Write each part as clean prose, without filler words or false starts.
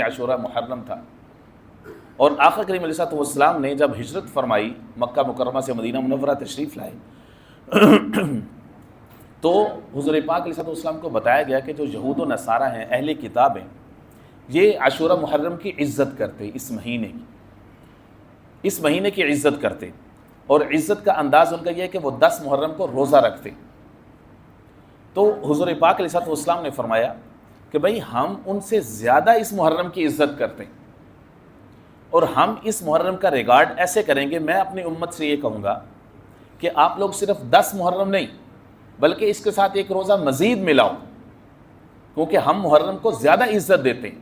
عاشورہ محرم تھا، اور آقا کریم علیہ السلام نے جب ہجرت فرمائی، مکہ مکرمہ سے مدینہ منورہ تشریف لائے، تو حضور پاک علیہ السلام کو بتایا گیا کہ جو یہود و نصارہ ہیں، اہل کتاب ہیں، یہ عاشورہ محرم کی عزت کرتے، اس مہینے کی عزت کرتے، اور عزت کا انداز ان کا یہ ہے کہ وہ 10 محرم کو روزہ رکھتے۔ تو حضور پاک علیہ السلام نے فرمایا کہ بھئی ہم ان سے زیادہ اس محرم کی عزت کرتے ہیں، اور ہم اس محرم کا ریگارڈ ایسے کریں گے، میں اپنی امت سے یہ کہوں گا کہ آپ لوگ صرف 10 محرم نہیں بلکہ اس کے ساتھ ایک روزہ مزید ملاؤ، کیونکہ ہم محرم کو زیادہ عزت دیتے ہیں۔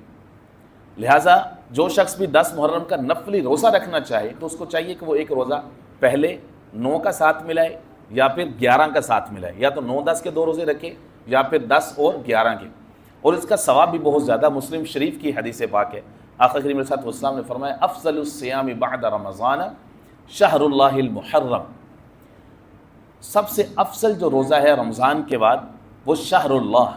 لہٰذا جو شخص بھی 10 محرم کا نفلی روزہ رکھنا چاہے تو اس کو چاہیے کہ وہ ایک روزہ پہلے 9 کا ساتھ ملائے یا پھر 11 کا ساتھ ملائے، یا تو 9-10 کے 2 روزے رکھے یا پھر 10 اور 11 کے، اور اس کا ثواب بھی بہت زیادہ۔ مسلم شریف کی حدیث پاک ہے، آقا کریم علیہ السلام نے فرمایا افضل الصیام بعد رمضان شہر اللہ المحرم، سب سے افضل جو روزہ ہے رمضان کے بعد وہ شہر اللہ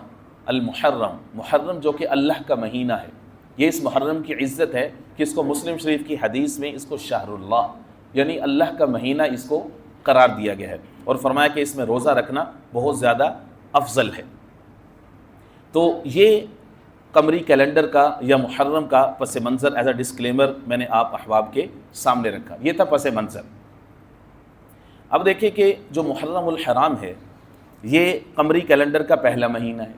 المحرم، محرم جو کہ اللہ کا مہینہ ہے۔ یہ اس محرم کی عزت ہے کہ اس کو مسلم شریف کی حدیث میں اس کو شہر اللہ یعنی اللہ کا مہینہ اس کو قرار دیا گیا ہے، اور فرمایا کہ اس میں روزہ رکھنا بہت زیادہ افضل ہے۔ تو یہ قمری کیلنڈر کا یا محرم کا پس منظر ایز اے ڈسکلیمر میں نے آپ احباب کے سامنے رکھا، یہ تھا پس منظر۔ اب دیکھیں کہ جو محرم الحرام ہے یہ قمری کیلنڈر کا پہلا مہینہ ہے،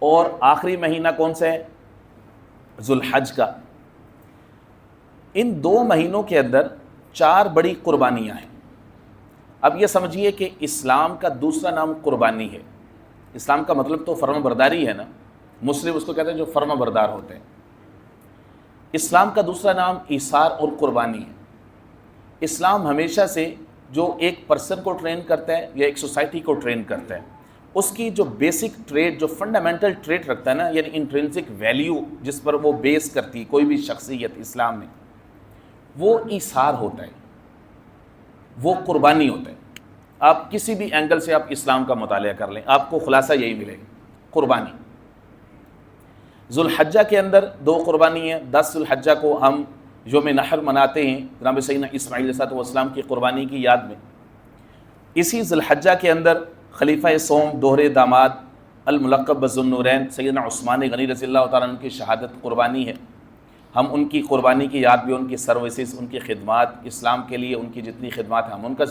اور آخری مہینہ کون سا ہے؟ ذوالحج کا۔ ان 2 مہینوں کے اندر 4 بڑی قربانیاں ہیں۔ اب یہ سمجھیے کہ اسلام کا دوسرا نام قربانی ہے۔ اسلام کا مطلب تو فرما برداری ہے نا، مسلم اس کو کہتے ہیں جو فرما بردار ہوتے ہیں۔ اسلام کا دوسرا نام ایثار اور قربانی ہے۔ اسلام ہمیشہ سے جو ایک پرسن کو ٹرین کرتا ہے یا ایک سوسائٹی کو ٹرین کرتا ہے، اس کی جو بیسک ٹریٹ، جو فنڈامنٹل ٹریٹ رکھتا ہے نا، یعنی انٹرنسک ویلیو جس پر وہ بیس کرتی ہے کوئی بھی شخصیت اسلام میں، وہ ایثار ہوتا ہے، وہ قربانی ہوتا ہے۔ آپ کسی بھی اینگل سے آپ اسلام کا مطالعہ کر لیں، آپ کو خلاصہ یہی ملے گا، قربانی۔ ذوالحجہ کے اندر 2 قربانی ہیں۔ 10 ذوالحجہ کو ہم یوم نحر مناتے ہیں جناب سیدنا اسماعیل علیہ السلام کی قربانی کی یاد میں۔ اسی ذوالحجہ کے اندر خلیفہ سوم دوہرے داماد الملقب بذو النورین سیدنا عثمان غنی رضی اللہ تعالیٰ عنہ کی شہادت قربانی ہے۔ ہم ان کی قربانی کی یاد بھی، ان کی سروسز، ان کی خدمات، اسلام کے لیے ان کی جتنی خدمات ہیں ہم ان کا ذکر